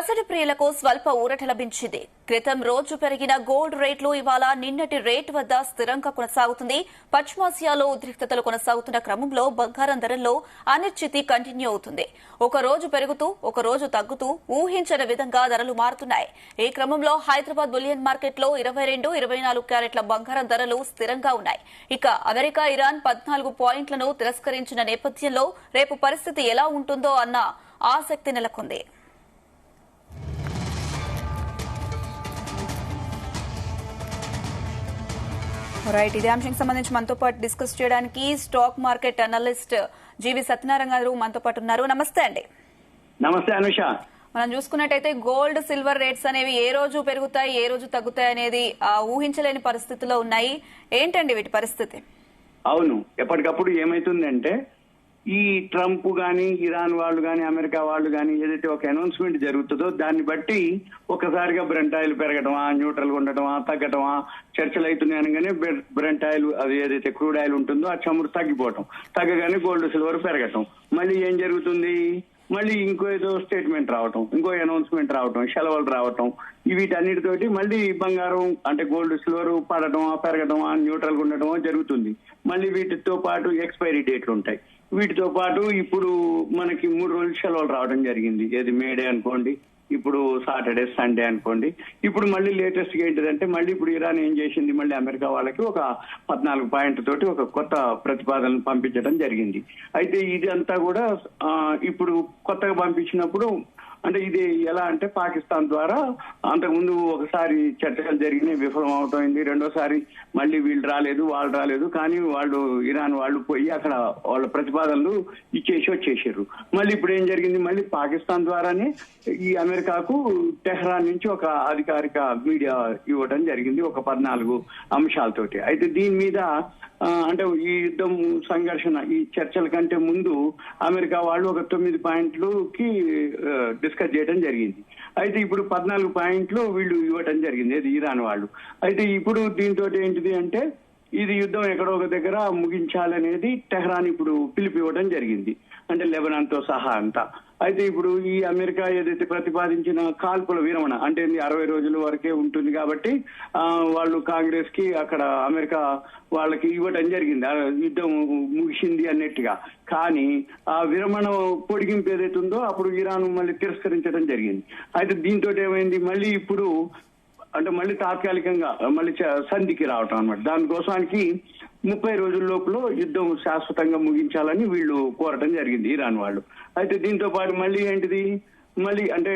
పసిడి ప్రియులకు స్వల్ప ఊరట లభించింది. క్రితం రోజు పెరిగిన గోల్డ్ రేట్లు ఇవాళ నిన్నటి రేటు వద్ద స్థిరంగా కొనసాగుతుంది. పశ్చిమాసియాలో ఉద్రిక్తతలు కొనసాగుతున్న క్రమంలో బంగారం ధరల్లో అనిశ్చితి కంటిన్యూ అవుతుంది. ఒక రోజు పెరుగుతూ ఒక రోజు తగ్గుతూ ఊహించని విధంగా ధరలు మారుతున్నాయి. ఈ క్రమంలో హైదరాబాద్ బులియన్ మార్కెట్లో 22, 24 క్యారెట్ల బంగారం ధరలు స్థిరంగా ఉన్నాయి. ఇక అమెరికా, ఇరాన్ 14 పాయింట్లను తిరస్కరించిన నేపథ్యంలో రేపు పరిస్థితి ఎలా ఉంటుందో అన్న ఆసక్తి నెలకొంది. రైట్, ఇదే అంశానికి సంబంధించి మనతో పాటు డిస్కస్ చేయడానికి స్టాక్ మార్కెట్ అనలిస్ట్ జీవి సత్యనారాయణ గారు మనతో పాటు ఉన్నారు. నమస్తే అండి. నమస్తే అనుష. మనం చూసుకున్నట్టయితే గోల్డ్, సిల్వర్ రేట్స్ అనేవి ఏ రోజు పెరుగుతాయి, ఏ రోజు తగ్గుతాయి అనేది ఊహించలేని పరిస్థితిలో ఉన్నాయి. ఏంటండి వీటి పరిస్థితి? అవును, ఎప్పటికప్పుడు ఏమైతుందంటే ఈ ట్రంప్ గాని, ఇరాన్ వాళ్ళు గాని, అమెరికా వాళ్ళు గాని ఏదైతే ఒక అనౌన్స్మెంట్ జరుగుతుందో దాన్ని బట్టి ఒకసారిగా బ్రెంట్ ఆయిల్ పెరగటమా, న్యూట్రల్ ఉండటమా, తగ్గటమా, చర్చలు అవుతున్నాయి అనగానే బ్రెంట్ ఆయిల్ అది ఏదైతే క్రూడ్ ఆయిల్ ఉంటుందో ఆ చమురు తగ్గిపోవటం, తగ్గగానే గోల్డ్, సిల్వర్ పెరగటం. మళ్ళీ ఏం జరుగుతుంది? మళ్ళీ ఇంకో ఏదో స్టేట్మెంట్ రావటం, ఇంకో అనౌన్స్మెంట్ రావటం, సెలవులు రావటం, వీటన్నిటితోటి మళ్ళీ బంగారం అంటే గోల్డ్, సిల్వర్ పడటమా, పెరగటమా, న్యూట్రల్ ఉండటమా జరుగుతుంది. మళ్ళీ వీటితో పాటు ఎక్స్పైరీ డేట్లు ఉంటాయి. వీటితో పాటు ఇప్పుడు మనకి 3 రోజులు సెలవులు రావడం జరిగింది. ఏది మేడే అనుకోండి, ఇప్పుడు సాటర్డే, సండే అనుకోండి. ఇప్పుడు మళ్ళీ లేటెస్ట్ గా ఏంటిదంటే మళ్ళీ ఇప్పుడు ఇరాన్ ఏం చేసింది, మళ్ళీ అమెరికా వాళ్ళకి ఒక 14 పాయింట్ తోటి ఒక కొత్త ప్రతిపాదనలు పంపించడం జరిగింది. అయితే ఇది అంతా కూడా ఇప్పుడు కొత్తగా పంపించినప్పుడు అంటే ఇది ఎలా అంటే పాకిస్తాన్ ద్వారా అంతకుముందు ఒకసారి చర్చలు జరిగినాయి, విఫలం అవటమైంది. రెండోసారి మళ్ళీ వీళ్ళు రాలేదు, వాళ్ళు రాలేదు, కానీ వాళ్ళు ఇరాన్ వాళ్ళు పోయి అక్కడ వాళ్ళ ప్రతిపాదనలు ఇచ్చేసి వచ్చేసారు. మళ్ళీ ఇప్పుడు ఏం జరిగింది, మళ్ళీ పాకిస్తాన్ ద్వారానే ఈ అమెరికాకు టెహ్రాన్ నుంచి ఒక అధికారిక మీడియా ఇవ్వడం జరిగింది, ఒక 14 అంశాలతోటి. అయితే దీని మీద అంటే ఈ యుద్ధం సంఘర్షణ ఈ చర్చల కంటే ముందు అమెరికా వాళ్ళు ఒక 9 పాయింట్లకి డిస్కస్ చేయడం జరిగింది. అయితే ఇప్పుడు 14 పాయింట్లు వీళ్ళు ఇవ్వటం జరిగింది, అది ఇరాన్ వాళ్ళు. అయితే ఇప్పుడు దీంతో ఏంటిది అంటే ఇది యుద్ధం ఎక్కడో ఒక దగ్గర ముగించాలనేది టెహ్రాన్ ఇప్పుడు పిలుపు ఇవ్వడం జరిగింది, అంటే లెబనాన్ తో సహా అంతా. అయితే ఇప్పుడు ఈ అమెరికా ఏదైతే ప్రతిపాదించిన కాల్పుల విరమణ అంటే 60 రోజుల వరకే ఉంటుంది కాబట్టి వాళ్ళు కాంగ్రెస్ కి అక్కడ అమెరికా వాళ్ళకి ఇవ్వటం జరిగింది, యుద్ధం ముగిసింది అన్నట్టుగా. కానీ ఆ విరమణ పొడిగింపు ఏదైతే ఉందో అప్పుడు ఇరాన్ మళ్ళీ తిరస్కరించడం జరిగింది. అయితే దీంతో ఏమైంది, మళ్ళీ ఇప్పుడు అంటే మళ్ళీ తాత్కాలికంగా మళ్ళీ సంధికి రావటం అన్నమాట. దానికోసానికి 30 రోజుల లోపల యుద్ధం శాశ్వతంగా ముగించాలని వీళ్ళు కోరటం జరిగింది ఇరాన్ వాళ్ళు. అయితే దీంతో పాటు మళ్ళీ ఏంటిది, మళ్ళీ అంటే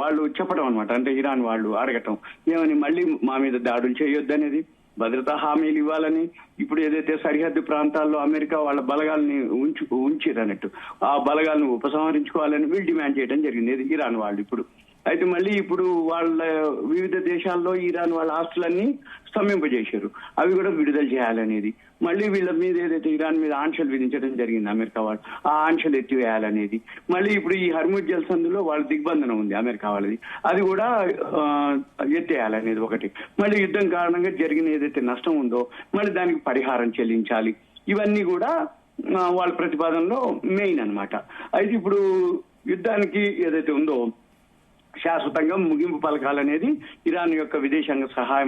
వాళ్ళు చెప్పడం అనమాట, అంటే ఇరాన్ వాళ్ళు అడగటం ఏమని, మళ్ళీ మా మీద దాడులు చేయొద్దనేది, భద్రతా హామీలు ఇవ్వాలని, ఇప్పుడు ఏదైతే సరిహద్దు ప్రాంతాల్లో అమెరికా వాళ్ళ బలగాల్ని ఉంచిరన్నట్టు ఆ బలగాలను ఉపసంహరించుకోవాలని వీళ్ళు డిమాండ్ చేయడం జరిగింది ఇరాన్ వాళ్ళు ఇప్పుడు. అయితే మళ్ళీ ఇప్పుడు వాళ్ళ వివిధ దేశాల్లో ఇరాన్ వాళ్ళ ఆస్తులన్నీ స్తంభింపజేశారు, అవి కూడా విడుదల చేయాలనేది. మళ్ళీ వీళ్ళ మీద ఏదైతే ఇరాన్ మీద ఆంక్షలు విధించడం జరిగింది అమెరికా వాళ్ళు, ఆ ఆంక్షలు ఎత్తివేయాలనేది. మళ్ళీ ఇప్పుడు ఈ హర్ముజ్ జలసంధిలో వాళ్ళ దిగ్బంధనం ఉంది అమెరికా వాళ్ళది, అది కూడా ఎత్తేయాలనేది ఒకటి. మళ్ళీ యుద్ధం కారణంగా జరిగిన ఏదైతే నష్టం ఉందో మళ్ళీ దానికి పరిహారం చెల్లించాలి. ఇవన్నీ కూడా వాళ్ళ ప్రతిపాదనలో మెయిన్ అన్నమాట. అయితే ఇప్పుడు యుద్ధానికి ఏదైతే ఉందో శాశ్వతంగా ముగింపు పలకాలనేది ఇరాన్ యొక్క విదేశాంగ సహాయ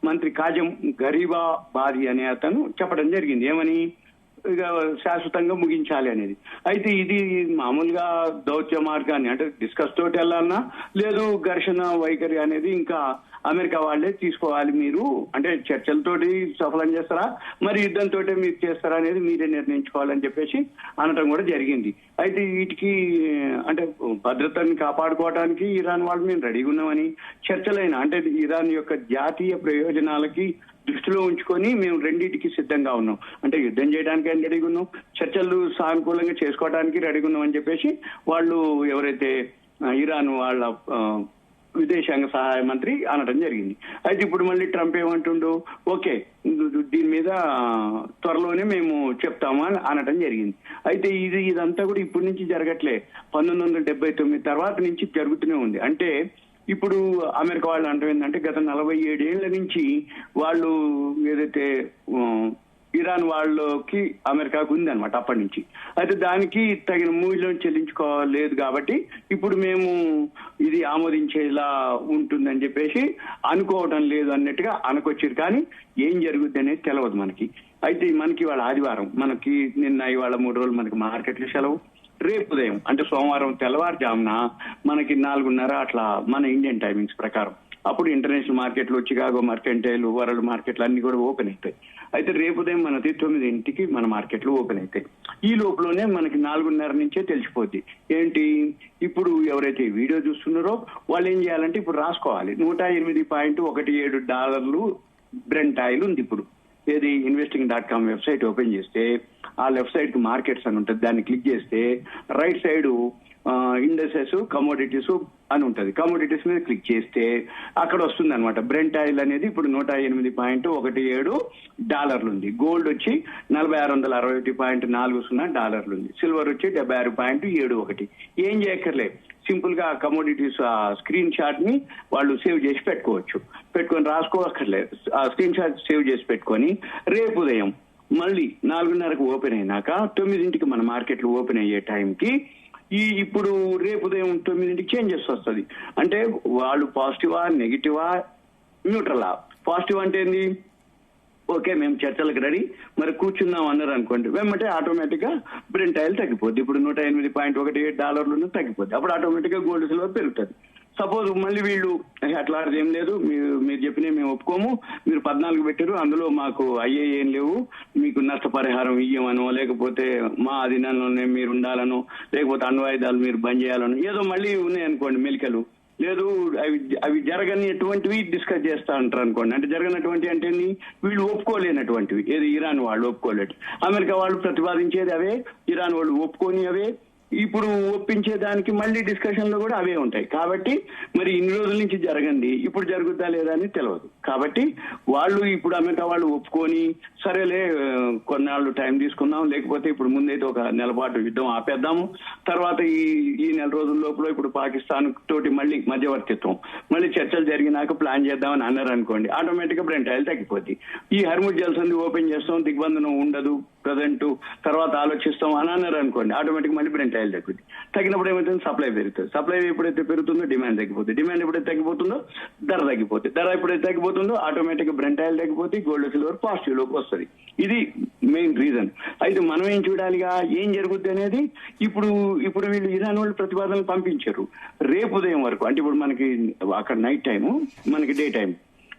మంత్రి కాజం గరీబాబాది అనే అతను చెప్పడం జరిగింది. ఏమని, ఇక శాశ్వతంగా ముగించాలి అనేది. అయితే ఇది మామూలుగా దౌత్య మార్గాన్ని అంటే డిస్కస్ తోటి వెళ్ళాలన్నా లేదు ఘర్షణ వైఖరి అనేది ఇంకా అమెరికా వాళ్లే తీసుకోవాలి, మీరు అంటే చర్చలతోటి సఫలం చేస్తారా మరి యుద్ధంతో మీరు చేస్తారా అనేది మీరే నిర్ణయించుకోవాలని చెప్పేసి అనటం కూడా జరిగింది. అయితే వీటికి అంటే భద్రతని కాపాడుకోవడానికి ఇరాన్ వాళ్ళు మేము రెడీగా ఉన్నామని, చర్చలైనా అంటే ఇరాన్ యొక్క జాతీయ ప్రయోజనాలకి దృష్టిలో ఉంచుకొని మేము రెండింటికి సిద్ధంగా ఉన్నాం, అంటే యుద్ధం చేయడానికి రెడీగా ఉన్నాం, చర్చలు సానుకూలంగా చేసుకోవడానికి రెడీగా ఉన్నాం అని చెప్పేసి వాళ్ళు ఎవరైతే ఇరాన్ వాళ్ళ విదేశాంగ సహాయ మంత్రి అనడం జరిగింది. అయితే ఇప్పుడు మళ్ళీ ట్రంప్ ఏమంటుండో ఓకే దీని మీద త్వరలోనే మేము చెప్తాము అని అనడం జరిగింది. అయితే ఇదంతా కూడా ఇప్పటి నుంచి జరగట్లే, 1979 తర్వాత నుంచి జరుగుతూనే ఉంది. అంటే ఇప్పుడు అమెరికా వాళ్ళు అంటే ఏంటంటే గత 47 ఏళ్ల నుంచి వాళ్ళు ఏదైతే ఇరాన్ వాళ్ళకి అమెరికాకు ఉంది అనమాట అప్పటి నుంచి. అయితే దానికి తగిన మూల్యం చెల్లించుకోలేదు కాబట్టి ఇప్పుడు మేము ఇది ఆమోదించేలా ఉంటుందని చెప్పేసి అనుకోవడం లేదు అన్నట్టుగా అనుకొచ్చారు. కానీ ఏం జరుగుద్ది అనేది తెలియదు మనకి. అయితే మనకి ఇవాళ ఆదివారం, మనకి నిన్న ఇవాళ 3 రోజులు మనకి మార్కెట్లు సెలవు. రేపు ఉదయం అంటే సోమవారం తెల్లవారుజామున మనకి 4:30 అట్లా మన ఇండియన్ టైమింగ్స్ ప్రకారం అప్పుడు ఇంటర్నేషనల్ మార్కెట్లు, చికాగో మర్కెంటైల్, వరల్డ్ మార్కెట్లు అన్ని కూడా ఓపెన్ అవుతాయి. అయితే రేపు ఉదయం మన 9:00 మన మార్కెట్లు ఓపెన్ అవుతాయి. ఈ లోపలనే మనకి 4:30 నుంచే తెలిసిపోద్ది ఏంటి. ఇప్పుడు ఎవరైతే వీడియో చూస్తున్నారో వాళ్ళు ఏం చేయాలంటే ఇప్పుడు రాసుకోవాలి. $108.17 బ్రెంట్ ఆయిల్ ఉంది ఇప్పుడు. ఏది investing.com వెబ్సైట్ ఓపెన్ చేస్తే ఆ లెఫ్ట్ సైడ్ కి మార్కెట్స్ అని ఉంటుంది, దాన్ని క్లిక్ చేస్తే రైట్ సైడ్ ఇండెక్సెస్, కమోడిటీస్ అని ఉంటుంది. కమోడిటీస్ మీద క్లిక్ చేస్తే అక్కడ వస్తుంది అనమాట. బ్రెంట్ ఆయిల్ అనేది ఇప్పుడు $108.17 ఉంది. గోల్డ్ వచ్చి $4661.40 ఉంది. సిల్వర్ వచ్చి $76.71. ఏం చేయక్కర్లే, సింపుల్ గా కమోడిటీస్ ఆ స్క్రీన్ షాట్ ని వాళ్ళు సేవ్ చేసి పెట్టుకొని రాసుకోవక్కర్లేదు. ఆ స్క్రీన్ షాట్ సేవ్ చేసి పెట్టుకొని రేపు ఉదయం మళ్ళీ 4:30కు ఓపెన్ అయినాక 9ంటికి మన మార్కెట్లు ఓపెన్ అయ్యే టైంకి ఇప్పుడు రేపు ఉదయం 9ంటికి చేంజెస్ వస్తుంది. అంటే వాళ్ళు పాజిటివా, నెగిటివా, న్యూట్రలా. పాజిటివ్ అంటే ఏంది, ఓకే మేము చర్చలకు రెడీ మరి కూర్చుందాం అన్నారు అనుకోండి, వెంబటే ఆటోమేటిక్ గా బ్రెంట్ ఆయిల్ తగ్గిపోద్ది. ఇప్పుడు $108.18 తగ్గిపోద్ది. అప్పుడు ఆటోమేటిక్ గా గోల్డ్ సిల్వర్ పెరుగుతుంది. సపోజ్ మళ్ళీ వీళ్ళు అట్లాంటిది ఏం లేదు, మీరు చెప్పిన మేము ఒప్పుకోము, మీరు 14 పెట్టారు, అందులో మాకు అయ్యే ఏం లేవు, మీకు నష్టపరిహారం ఇయ్యమనో, లేకపోతే మా అధీనంలోనే మీరు ఉండాలనో, లేకపోతే అణ్వాయుధాలు మీరు బంద్ చేయాలనో ఏదో మళ్ళీ ఉన్నాయనుకోండి మెలికలు, లేదు అవి జరగనిటువంటివి డిస్కస్ చేస్తా అంటారు అనుకోండి. అంటే జరగనటువంటి అంటే వీళ్ళు ఒప్పుకోలేనటువంటివి, ఏది ఇరాన్ వాళ్ళు ఒప్పుకోలేదు, అమెరికా వాళ్ళు ప్రతిపాదించేది అవే, ఇరాన్ వాళ్ళు ఒప్పుకొని అవే, ఇప్పుడు ఒప్పించేదానికి మళ్ళీ డిస్కషన్ లో కూడా అవే ఉంటాయి. కాబట్టి మరి ఇన్ని రోజుల నుంచి జరగండి, ఇప్పుడు జరుగుతా లేదా అని తెలియదు. కాబట్టి వాళ్ళు ఇప్పుడు అమెరికా వాళ్ళు ఒప్పుకొని సరేలే కొన్నాళ్ళు టైం తీసుకుందాం, లేకపోతే ఇప్పుడు ముందైతే ఒక నెల పాటు యుద్ధం ఆపేద్దాము, తర్వాత ఈ నెల రోజుల లోపల ఇప్పుడు పాకిస్తాన్ తోటి మళ్ళీ మధ్యవర్తిత్వం, మళ్ళీ చర్చలు జరిగినాక ప్లాన్ చేద్దామని అన్నారు అనుకోండి, ఆటోమేటిక్ గా బ్రెంట్ ఆయిల్ తగ్గిపోద్ది. ఈ హర్ముజ్ జల్సంది ఓపెన్ చేస్తాం, దిగ్బంధనం ఉండదు ప్రజెంట్, తర్వాత ఆలోచిస్తాం అని అన్నారు అనుకోండి, ఆటోమేటిక్ మళ్ళీ బ్రెంట్ ఆయిల్ తగ్గుద్ది. తగ్గినప్పుడు ఏమవుతుంది, సప్లై పెరుగుతుంది. సప్లై ఎప్పుడైతే పెరుగుతుందో డిమాండ్ తగ్గిపోతుంది. డిమాండ్ ఎప్పుడైతే తగ్గిపోతుందో ధర తగ్గిపోతుంది. ధర ఎప్పుడైతే తగ్గిపోతుందో ఆటోమేటిక్ గా బ్రెంట్ ఆయిల్ తగ్గిపోతే గోల్డ్ సిల్వర్ పాజిటివ్ లోకి వస్తుంది. ఇది మెయిన్ రీజన్. అయితే మనం ఏం చూడాలిగా, ఏం జరుగుద్ది అనేది. ఇప్పుడు వీళ్ళు ఇరాన్ వాళ్ళు ప్రతిపాదనలు పంపించారు రేపు ఉదయం వరకు. అంటే ఇప్పుడు మనకి అక్కడ నైట్ టైము, మనకి డే టైం.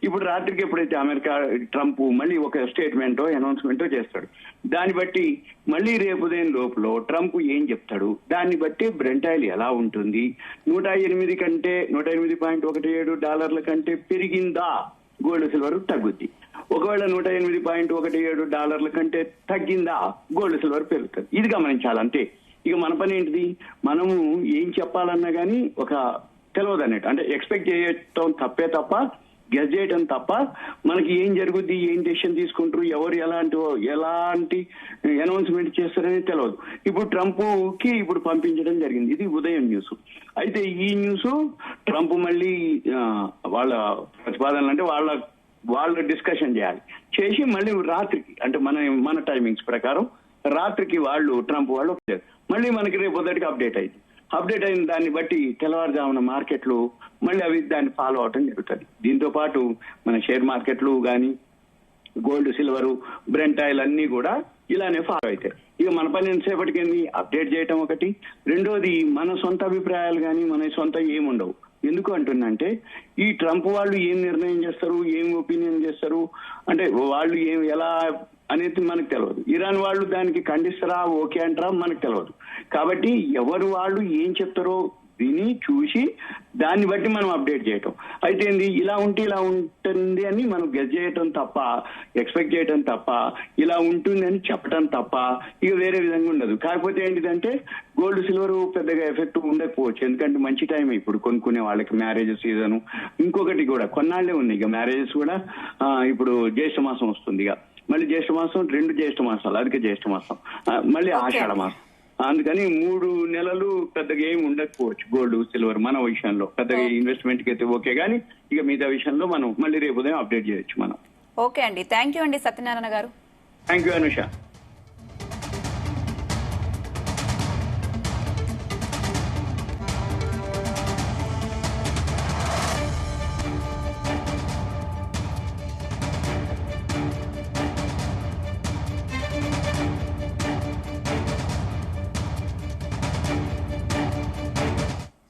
ఇప్పుడు రాత్రికి ఎప్పుడైతే అమెరికా ట్రంప్ మళ్ళీ ఒక స్టేట్మెంటో అనౌన్స్మెంటో చేస్తాడు, దాన్ని బట్టి మళ్ళీ రేపు ఉదయం లోపల ట్రంప్ ఏం చెప్తాడు, దాన్ని బట్టి బ్రెంట్ ఆయిల్ ఎలా ఉంటుంది, 108.17 కంటే పెరిగిందా గోల్డ్ సిల్వర్ తగ్గుద్ది. ఒకవేళ $108.17 కంటే తగ్గిందా గోల్డ్ సిల్వర్ పెరుగుతుంది. ఇది గమనించాలి అంతే. ఇక మన పని ఏంటిది, మనము ఏం చెప్పాలన్నా కానీ ఒక తెలియదు అన్నట్టు, అంటే ఎక్స్పెక్ట్ చేయటం తప్ప గెస్ చేయటం తప్ప మనకి ఏం జరుగుద్ది, ఏం డెసిషన్ తీసుకుంటారు, ఎవరు ఎలాంటి అనౌన్స్మెంట్ చేస్తారని తెలియదు. ఇప్పుడు ట్రంప్ కి ఇప్పుడు పంపించడం జరిగింది, ఇది ఉదయం న్యూస్. అయితే ఈ న్యూస్ ట్రంప్ మళ్ళీ వాళ్ళ ప్రతిపాదనలు అంటే వాళ్ళ డిస్కషన్ చేసి మళ్ళీ రాత్రికి, అంటే మన టైమింగ్స్ ప్రకారం రాత్రికి ట్రంప్ వాళ్ళు మళ్ళీ మనకి రేపు పొద్దుటికి అప్డేట్ అయిన దాన్ని బట్టి తెల్లవారుజామున మార్కెట్లు మళ్ళీ అవి దాన్ని ఫాలో అవటం జరుగుతుంది. దీంతో పాటు మన షేర్ మార్కెట్లు కానీ, గోల్డ్ సిల్వర్, బ్రెంట్ ఆయిల్ అన్ని కూడా ఇలానే ఫాలో అవుతాయి. ఇక మన పని ఎంతసేపటికి అప్డేట్ చేయటం ఒకటి. రెండోది మన సొంత అభిప్రాయాలు కానీ మన సొంత ఏముండవు. ఎందుకు అంటున్నంటే ఈ ట్రంప్ వాళ్ళు ఏం నిర్ణయం చేస్తారు, ఏం ఒపీనియన్ చేస్తారు అంటే వాళ్ళు ఎలా అనేది మనకు తెలియదు. ఇరాన్ వాళ్ళు దానికి ఖండిస్తారా, ఓకే అంటారా మనకు తెలియదు. కాబట్టి ఎవరు వాళ్ళు ఏం చెప్తారో విని చూసి దాన్ని బట్టి మనం అప్డేట్ చేయటం. అయితే ఇలా ఉంటే ఇలా ఉంటుంది అని మనం గెస్ చేయటం తప్ప, ఎక్స్పెక్ట్ చేయటం తప్ప, ఇలా ఉంటుంది అని చెప్పటం తప్ప ఇక వేరే విధంగా ఉండదు. కాకపోతే ఏంటిదంటే గోల్డ్ సిల్వర్ పెద్దగా ఎఫెక్ట్ ఉండకపోవచ్చు, ఎందుకంటే మంచి టైం ఇప్పుడు కొనుక్కునే వాళ్ళకి, మ్యారేజ్ సీజన్. ఇంకొకటి కూడా కొన్నాళ్లే ఉన్నాయి ఇక మ్యారేజెస్ కూడా. ఇప్పుడు జ్యేష్ఠ మాసం వస్తుంది, ఇక మళ్ళీ జ్యేష్ఠ మాసం, 2 జ్యేష్ఠ మాసాలు, అధిక జ్యేష్ఠ మాసం, మళ్ళీ ఆషాఢ మాసం. అందుకని 3 నెలలు పెద్దగా ఏమి ఉండకపోవచ్చు గోల్డ్ సిల్వర్ మన విషయంలో. పెద్దగా ఇన్వెస్ట్మెంట్ కి అయితే ఓకే, కానీ ఇక మిగతా విషయంలో మనం మళ్ళీ రేపు ఉదయం అప్డేట్ చేయొచ్చు మనం. ఓకే అండి, థ్యాంక్ యూ అండి సత్యనారాయణ గారు. Thank you Anusha.